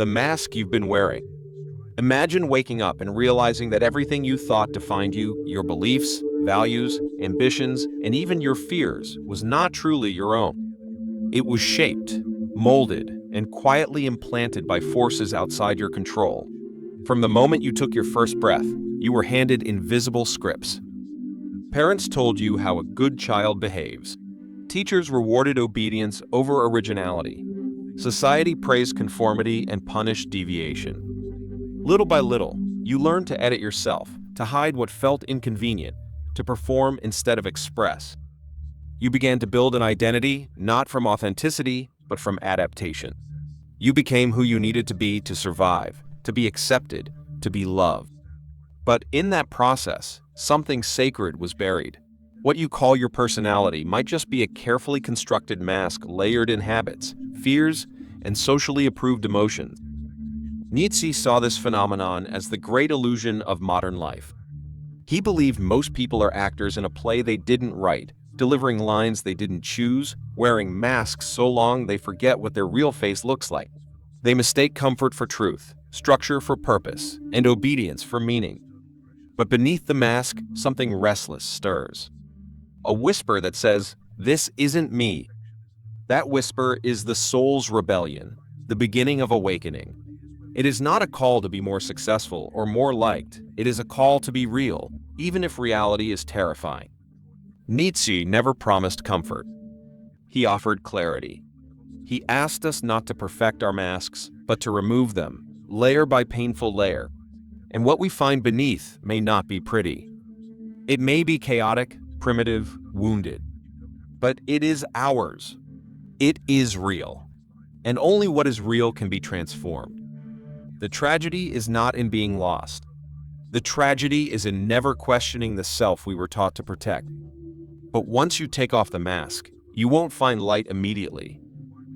the mask you've been wearing. Imagine waking up and realizing that everything you thought defined you, your beliefs, values, ambitions, and even your fears, was not truly your own. It was shaped, molded, and quietly implanted by forces outside your control. From the moment you took your first breath, you were handed invisible scripts. Parents told you how a good child behaves. Teachers rewarded obedience over originality. Society praised conformity and punished deviation. Little by little, you learned to edit yourself, to hide what felt inconvenient, to perform instead of express. You began to build an identity not from authenticity, but from adaptation. You became who you needed to be survive, to be accepted, to be loved. But in that process, something sacred was buried. What you call your personality might just be a carefully constructed mask layered in habits, fears, and socially approved emotions. Nietzsche saw this phenomenon as the great illusion of modern life. He believed most people are actors in a play they didn't write, delivering lines they didn't choose, wearing masks so long they forget what their real face looks like. They mistake comfort for truth, structure for purpose, and obedience for meaning. But beneath the mask, something restless stirs. A whisper that says, "This isn't me." That whisper is the soul's rebellion, the beginning of awakening. It is not a call to be more successful or more liked. It is a call to be real, even if reality is terrifying. Nietzsche never promised comfort. He offered clarity. He asked us not to perfect our masks, but to remove them, layer by painful layer. And what we find beneath may not be pretty. It may be chaotic, primitive, wounded. But it is ours. It is real. And only what is real can be transformed. The tragedy is not in being lost. The tragedy is in never questioning the self we were taught to protect. But once you take off the mask, you won't find light immediately.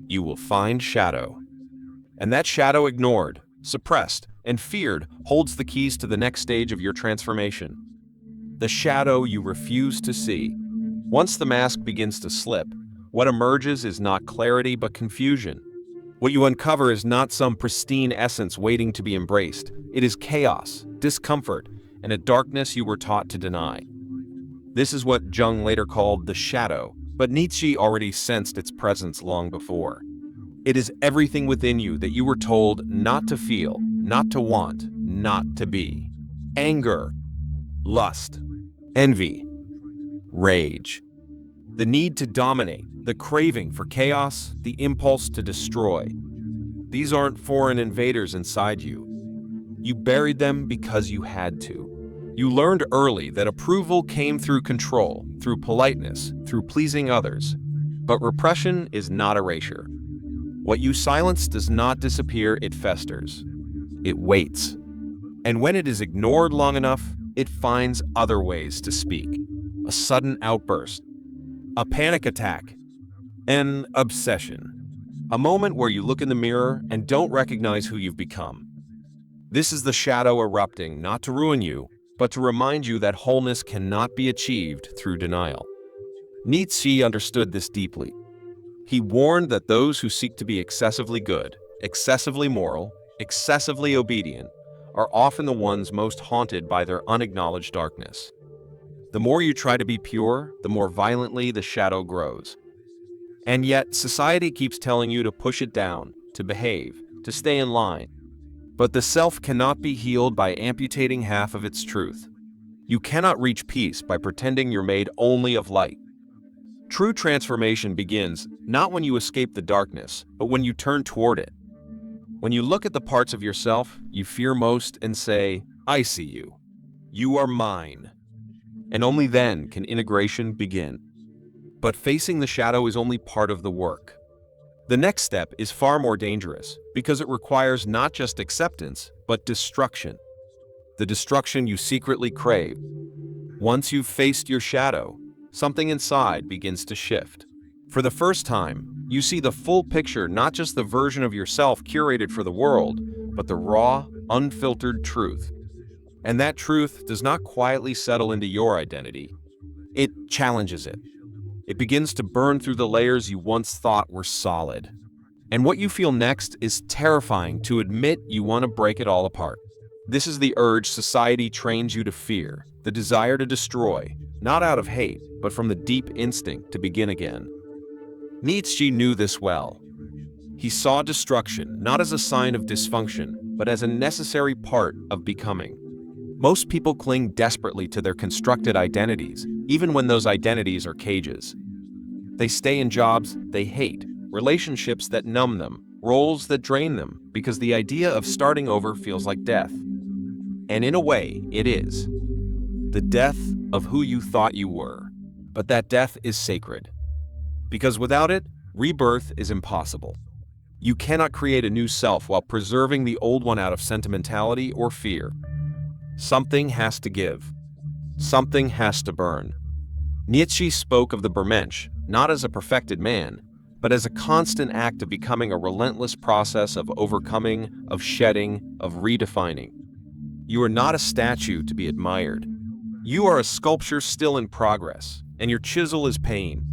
You will find shadow. And that shadow ignored, suppressed, and feared holds the keys to the next stage of your transformation. The shadow you refuse to see. Once the mask begins to slip, what emerges is not clarity but confusion. What you uncover is not some pristine essence waiting to be embraced. It is chaos, discomfort, and a darkness you were taught to deny. This is what Jung later called the shadow, but Nietzsche already sensed its presence long before. It is everything within you that you were told not to feel, not to want, not to be. Anger, lust, envy, rage. The need to dominate, the craving for chaos, the impulse to destroy. These aren't foreign invaders inside you. You buried them because you had to. You learned early that approval came through control, through politeness, through pleasing others. But repression is not erasure. What you silence does not disappear, it festers. It waits. And when it is ignored long enough, it finds other ways to speak. A sudden outburst, a panic attack, an obsession. A moment where you look in the mirror and don't recognize who you've become. This is the shadow erupting, not to ruin you, but to remind you that wholeness cannot be achieved through denial. Nietzsche understood this deeply. He warned that those who seek to be excessively good, excessively moral, excessively obedient, are often the ones most haunted by their unacknowledged darkness. The more you try to be pure, the more violently the shadow grows. And yet, society keeps telling you to push it down, to behave, to stay in line. But the self cannot be healed by amputating half of its truth. You cannot reach peace by pretending you're made only of light. True transformation begins not when you escape the darkness, but when you turn toward it. When you look at the parts of yourself you fear most and say, "I see you. You are mine." And only then can integration begin. But facing the shadow is only part of the work. The next step is far more dangerous because it requires not just acceptance, but destruction. The destruction you secretly crave. Once you've faced your shadow, something inside begins to shift. For the first time, you see the full picture, not just the version of yourself curated for the world, but the raw, unfiltered truth. And that truth does not quietly settle into your identity. It challenges it. It begins to burn through the layers you once thought were solid. And what you feel next is terrifying to admit you want to break it all apart. This is the urge society trains you to fear, the desire to destroy, not out of hate, but from the deep instinct to begin again. Nietzsche knew this well. He saw destruction not as a sign of dysfunction, but as a necessary part of becoming. Most people cling desperately to their constructed identities, even when those identities are cages. They stay in jobs they hate, relationships that numb them, roles that drain them, because the idea of starting over feels like death. And in a way, it is. The death of who you thought you were. But that death is sacred. Because without it, rebirth is impossible. You cannot create a new self while preserving the old one out of sentimentality or fear. Something has to give. Something has to burn. Nietzsche spoke of the Bermensch not as a perfected man, but as a constant act of becoming a relentless process of overcoming, of shedding, of redefining. You are not a statue to be admired. You are a sculpture still in progress, and your chisel is pain.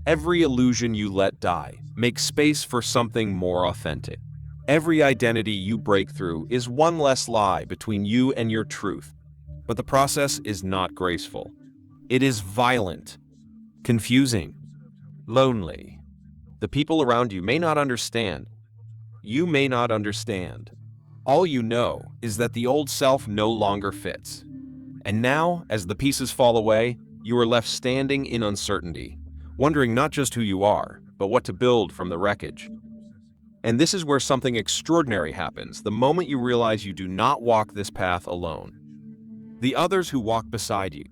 Every illusion you let die makes space for something more authentic. Every identity you break through is one less lie between you and your truth. But the process is not graceful. It is violent, confusing, lonely. The people around you may not understand. You may not understand. All you know is that the old self no longer fits. And now, as the pieces fall away, you are left standing in uncertainty, wondering not just who you are, but what to build from the wreckage. And this is where something extraordinary happens the moment you realize you do not walk this path alone. The others who walk beside you.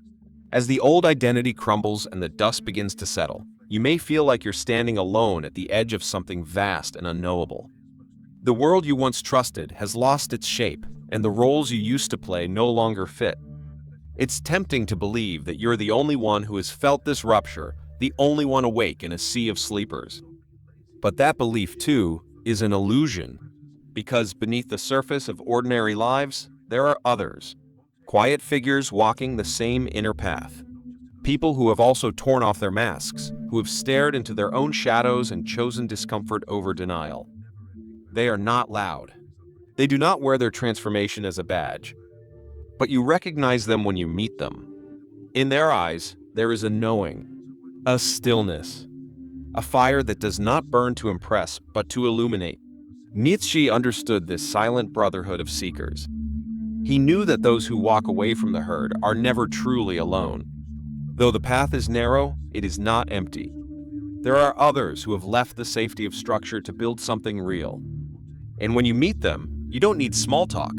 As the old identity crumbles and the dust begins to settle, you may feel like you're standing alone at the edge of something vast and unknowable. The world you once trusted has lost its shape, and the roles you used to play no longer fit. It's tempting to believe that you're the only one who has felt this rupture, the only one awake in a sea of sleepers. But that belief, too, is an illusion, because beneath the surface of ordinary lives, there are others. Quiet figures walking the same inner path. People who have also torn off their masks, who have stared into their own shadows and chosen discomfort over denial. They are not loud. They do not wear their transformation as a badge. But you recognize them when you meet them. In their eyes, there is a knowing, a stillness, a fire that does not burn to impress, but to illuminate. Nietzsche understood this silent brotherhood of seekers. He knew that those who walk away from the herd are never truly alone. Though the path is narrow, it is not empty. There are others who have left the safety of structure to build something real. And when you meet them, you don't need small talk.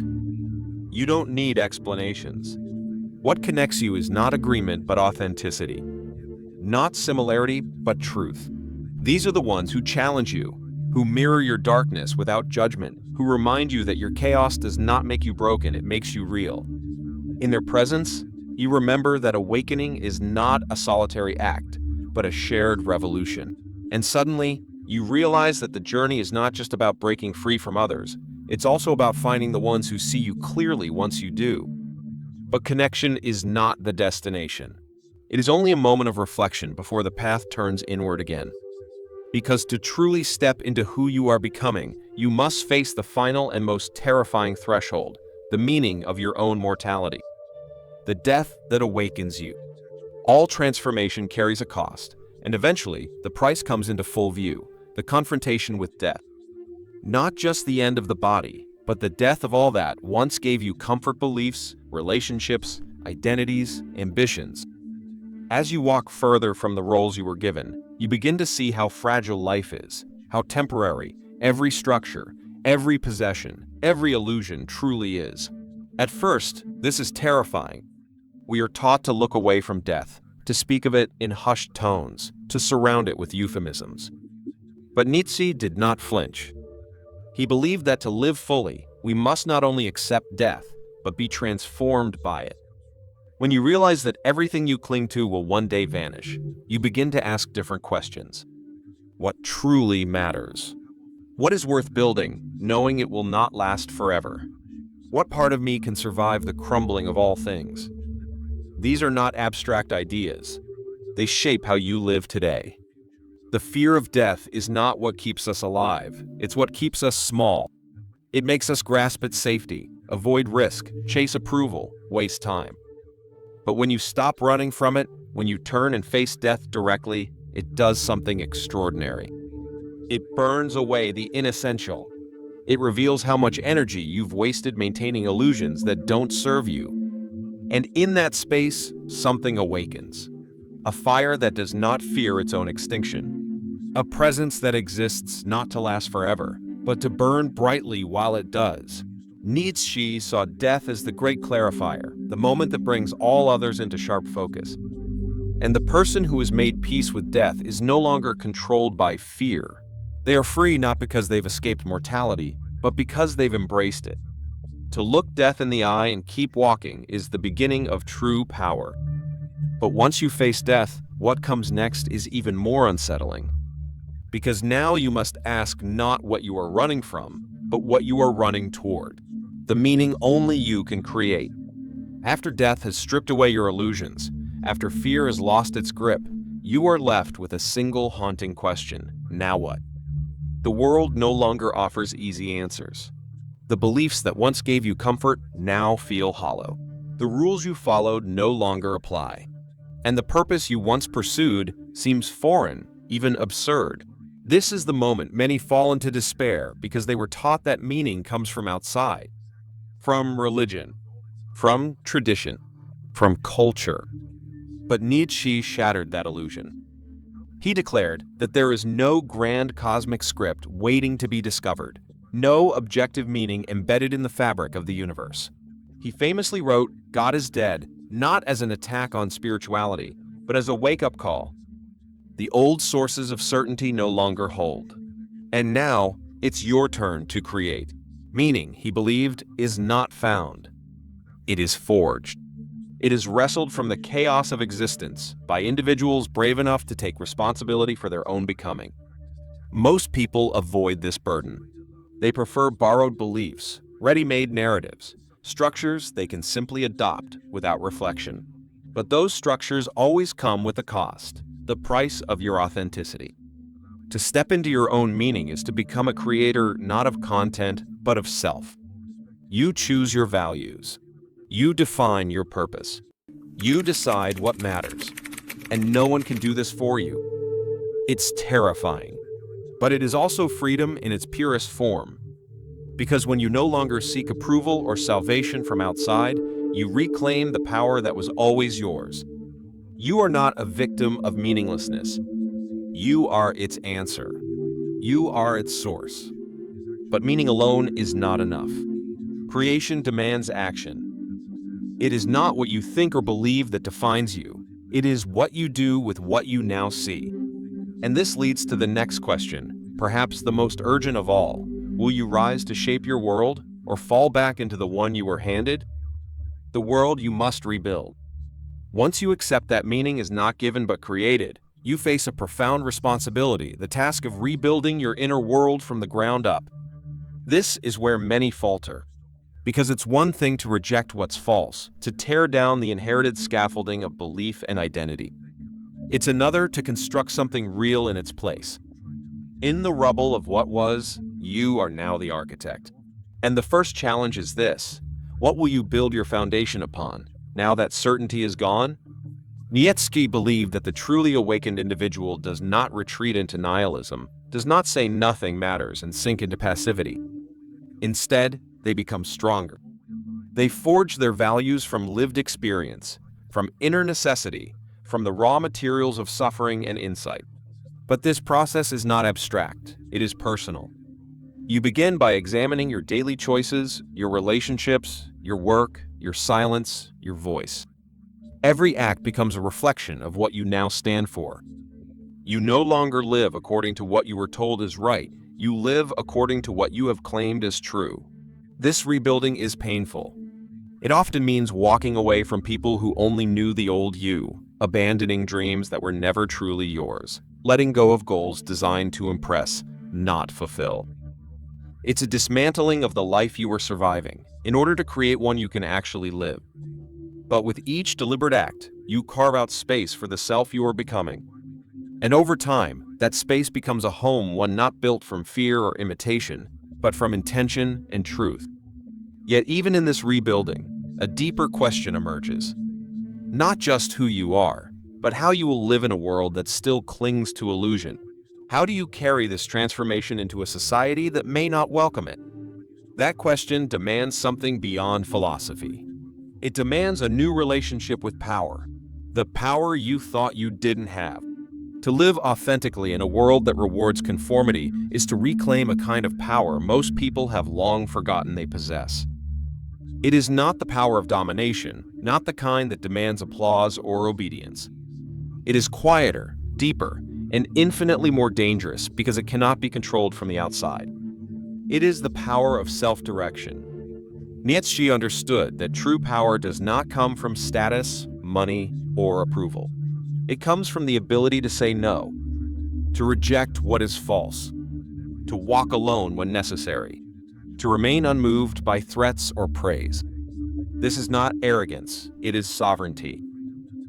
You don't need explanations. What connects you is not agreement, but authenticity. Not similarity, but truth. These are the ones who challenge you, who mirror your darkness without judgment, who remind you that your chaos does not make you broken, it makes you real. In their presence, you remember that awakening is not a solitary act, but a shared revolution. And suddenly, you realize that the journey is not just about breaking free from others, it's also about finding the ones who see you clearly once you do. But connection is not the destination. It is only a moment of reflection before the path turns inward again. Because to truly step into who you are becoming, you must face the final and most terrifying threshold, the meaning of your own mortality. The death that awakens you. All transformation carries a cost, and eventually, the price comes into full view, the confrontation with death. Not just the end of the body, but the death of all that once gave you comfort beliefs, relationships, identities, ambitions. As you walk further from the roles you were given, you begin to see how fragile life is, how temporary every structure, every possession, every illusion truly is. At first, this is terrifying. We are taught to look away from death, to speak of it in hushed tones, to surround it with euphemisms. But Nietzsche did not flinch. He believed that to live fully, we must not only accept death, but be transformed by it. When you realize that everything you cling to will one day vanish, you begin to ask different questions. What truly matters? What is worth building, knowing it will not last forever? What part of me can survive the crumbling of all things? These are not abstract ideas. They shape how you live today. The fear of death is not what keeps us alive, it's what keeps us small. It makes us grasp at safety, avoid risk, chase approval, waste time. But when you stop running from it, when you turn and face death directly, it does something extraordinary. It burns away the inessential. It reveals how much energy you've wasted maintaining illusions that don't serve you. And in that space, something awakens. A fire that does not fear its own extinction. A presence that exists not to last forever, but to burn brightly while it does. Nietzsche saw death as the great clarifier, the moment that brings all others into sharp focus. And the person who has made peace with death is no longer controlled by fear. They are free not because they've escaped mortality, but because they've embraced it. To look death in the eye and keep walking is the beginning of true power. But once you face death, what comes next is even more unsettling. Because now you must ask not what you are running from, but what you are running toward. The meaning only you can create. After death has stripped away your illusions, after fear has lost its grip, you are left with a single haunting question: now what? The world no longer offers easy answers. The beliefs that once gave you comfort now feel hollow. The rules you followed no longer apply. And the purpose you once pursued seems foreign, even absurd. This is the moment many fall into despair because they were taught that meaning comes from outside. From religion, from tradition, from culture. But Nietzsche shattered that illusion. He declared that there is no grand cosmic script waiting to be discovered, no objective meaning embedded in the fabric of the universe. He famously wrote, "God is dead," not as an attack on spirituality, but as a wake-up call. The old sources of certainty no longer hold. And now, it's your turn to create. Meaning, he believed, is not found. It is forged. It is wrestled from the chaos of existence by individuals brave enough to take responsibility for their own becoming. Most people avoid this burden. They prefer borrowed beliefs, ready-made narratives, structures they can simply adopt without reflection. But those structures always come with a cost, the price of your authenticity. To step into your own meaning is to become a creator not of content, but of self. You choose your values. You define your purpose. You decide what matters. And no one can do this for you. It's terrifying. But it is also freedom in its purest form. Because when you no longer seek approval or salvation from outside, you reclaim the power that was always yours. You are not a victim of meaninglessness. You are its answer. You are its source. But meaning alone is not enough. Creation demands action. It is not what you think or believe that defines you. It is what you do with what you now see. And this leads to the next question, perhaps the most urgent of all. Will you rise to shape your world, or fall back into the one you were handed? The world you must rebuild. Once you accept that meaning is not given but created, you face a profound responsibility, the task of rebuilding your inner world from the ground up. This is where many falter. Because it's one thing to reject what's false, to tear down the inherited scaffolding of belief and identity. It's another to construct something real in its place. In the rubble of what was, you are now the architect. And the first challenge is this: what will you build your foundation upon, now that certainty is gone? Nietzsche believed that the truly awakened individual does not retreat into nihilism, does not say nothing matters and sink into passivity. Instead, they become stronger. They forge their values from lived experience, from inner necessity, from the raw materials of suffering and insight. But this process is not abstract, it is personal. You begin by examining your daily choices, your relationships, your work, your silence, your voice. Every act becomes a reflection of what you now stand for. You no longer live according to what you were told is right, you live according to what you have claimed as true. This rebuilding is painful. It often means walking away from people who only knew the old you, abandoning dreams that were never truly yours, letting go of goals designed to impress, not fulfill. It's a dismantling of the life you were surviving, in order to create one you can actually live. But with each deliberate act, you carve out space for the self you are becoming. And over time, that space becomes a home, one not built from fear or imitation, but from intention and truth. Yet even in this rebuilding, a deeper question emerges. Not just who you are, but how you will live in a world that still clings to illusion. How do you carry this transformation into a society that may not welcome it? That question demands something beyond philosophy. It demands a new relationship with power, the power you thought you didn't have. To live authentically in a world that rewards conformity is to reclaim a kind of power most people have long forgotten they possess. It is not the power of domination, not the kind that demands applause or obedience. It is quieter, deeper, and infinitely more dangerous because it cannot be controlled from the outside. It is the power of self-direction. Nietzsche understood that true power does not come from status, money, or approval. It comes from the ability to say no, to reject what is false, to walk alone when necessary, to remain unmoved by threats or praise. This is not arrogance, it is sovereignty.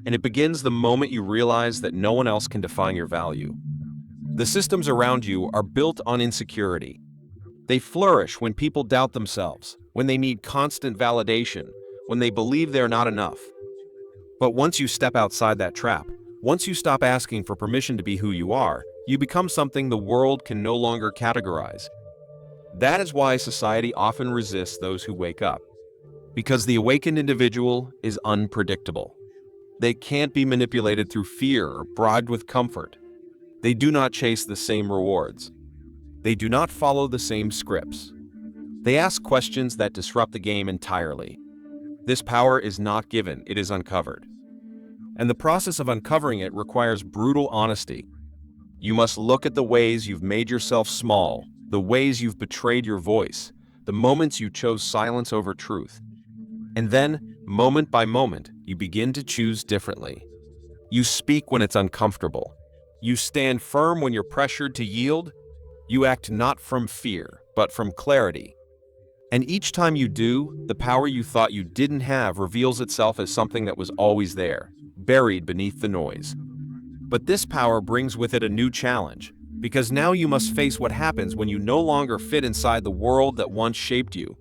And it begins the moment you realize that no one else can define your value. The systems around you are built on insecurity. They flourish when people doubt themselves, when they need constant validation, when they believe they're not enough. But once you step outside that trap, once you stop asking for permission to be who you are, you become something the world can no longer categorize. That is why society often resists those who wake up. Because the awakened individual is unpredictable. They can't be manipulated through fear or bribed with comfort. They do not chase the same rewards. They do not follow the same scripts. They ask questions that disrupt the game entirely. This power is not given, it is uncovered. And the process of uncovering it requires brutal honesty. You must look at the ways you've made yourself small, the ways you've betrayed your voice, the moments you chose silence over truth. And then, moment by moment, you begin to choose differently. You speak when it's uncomfortable. You stand firm when you're pressured to yield. You act not from fear, but from clarity. And each time you do, the power you thought you didn't have reveals itself as something that was always there, buried beneath the noise. But this power brings with it a new challenge, because now you must face what happens when you no longer fit inside the world that once shaped you.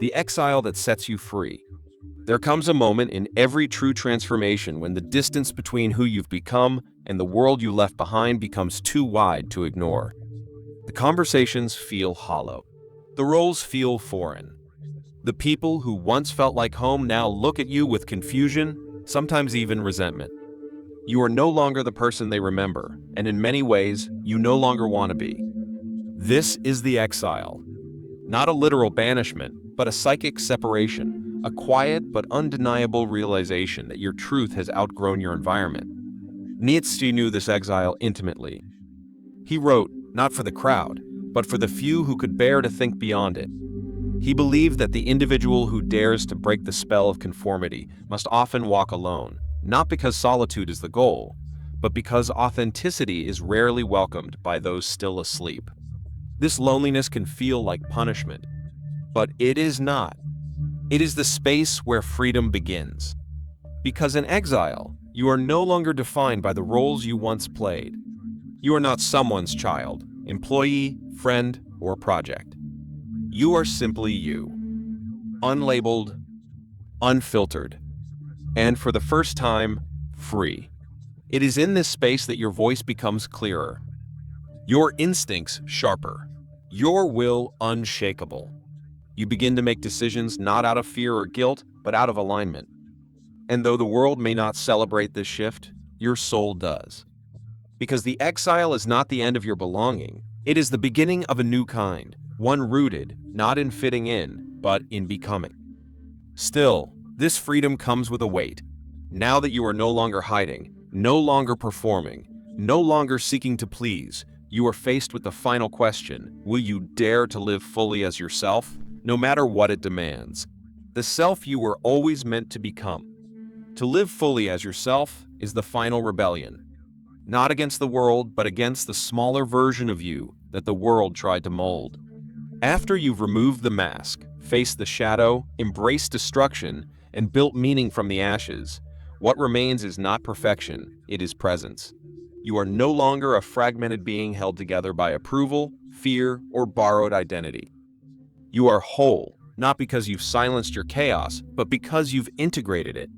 The exile that sets you free. There comes a moment in every true transformation when the distance between who you've become and the world you left behind becomes too wide to ignore. The conversations feel hollow. The roles feel foreign. The people who once felt like home now look at you with confusion, sometimes even resentment. You are no longer the person they remember, and in many ways, you no longer want to be. This is the exile. Not a literal banishment, but a psychic separation, a quiet but undeniable realization that your truth has outgrown your environment. Nietzsche knew this exile intimately. He wrote, not for the crowd, but for the few who could bear to think beyond it. He believed that the individual who dares to break the spell of conformity must often walk alone, not because solitude is the goal, but because authenticity is rarely welcomed by those still asleep. This loneliness can feel like punishment, but it is not. It is the space where freedom begins. Because in exile, you are no longer defined by the roles you once played. You are not someone's child, employee, friend, or project. You are simply you. Unlabeled, unfiltered, and for the first time, free. It is in this space that your voice becomes clearer, your instincts sharper, your will unshakable. You begin to make decisions not out of fear or guilt, but out of alignment. And though the world may not celebrate this shift, your soul does. Because the exile is not the end of your belonging, it is the beginning of a new kind, one rooted, not in fitting in, but in becoming. Still, this freedom comes with a weight. Now that you are no longer hiding, no longer performing, no longer seeking to please, you are faced with the final question: will you dare to live fully as yourself, no matter what it demands? The self you were always meant to become. To live fully as yourself is the final rebellion. Not against the world, but against the smaller version of you that the world tried to mold. After you've removed the mask, faced the shadow, embraced destruction, and built meaning from the ashes, what remains is not perfection, it is presence. You are no longer a fragmented being held together by approval, fear, or borrowed identity. You are whole, not because you've silenced your chaos, but because you've integrated it.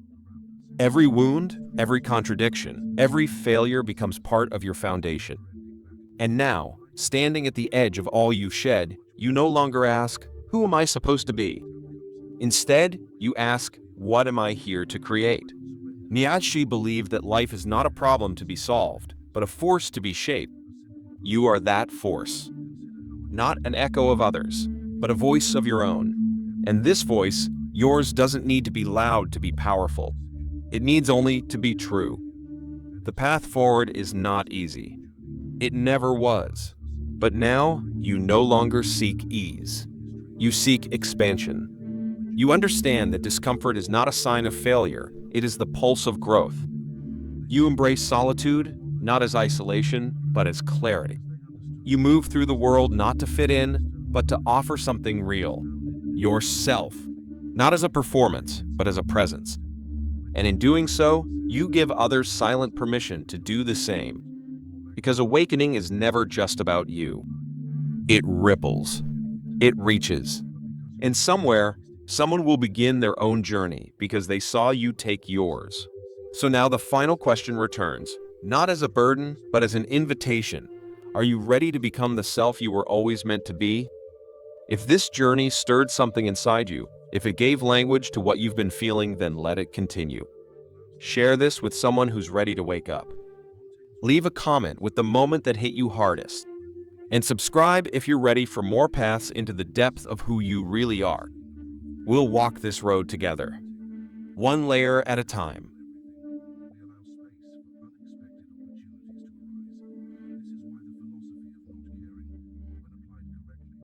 Every wound, every contradiction, every failure becomes part of your foundation. And now, standing at the edge of all you've shed, you no longer ask, "Who am I supposed to be?" Instead, you ask, "What am I here to create?" Nietzsche believed that life is not a problem to be solved, but a force to be shaped. You are that force. Not an echo of others, but a voice of your own. And this voice, yours, doesn't need to be loud to be powerful. It needs only to be true. The path forward is not easy. It never was. But now, you no longer seek ease. You seek expansion. You understand that discomfort is not a sign of failure, it is the pulse of growth. You embrace solitude, not as isolation, but as clarity. You move through the world not to fit in, but to offer something real. Yourself. Not as a performance, but as a presence. And in doing so, you give others silent permission to do the same. Because awakening is never just about you. It ripples. It reaches. And somewhere, someone will begin their own journey because they saw you take yours. So now the final question returns, not as a burden, but as an invitation. Are you ready to become the self you were always meant to be? If this journey stirred something inside you, if it gave language to what you've been feeling, then let it continue. Share this with someone who's ready to wake up. Leave a comment with the moment that hit you hardest. And subscribe if you're ready for more paths into the depth of who you really are. We'll walk this road together, one layer at a time.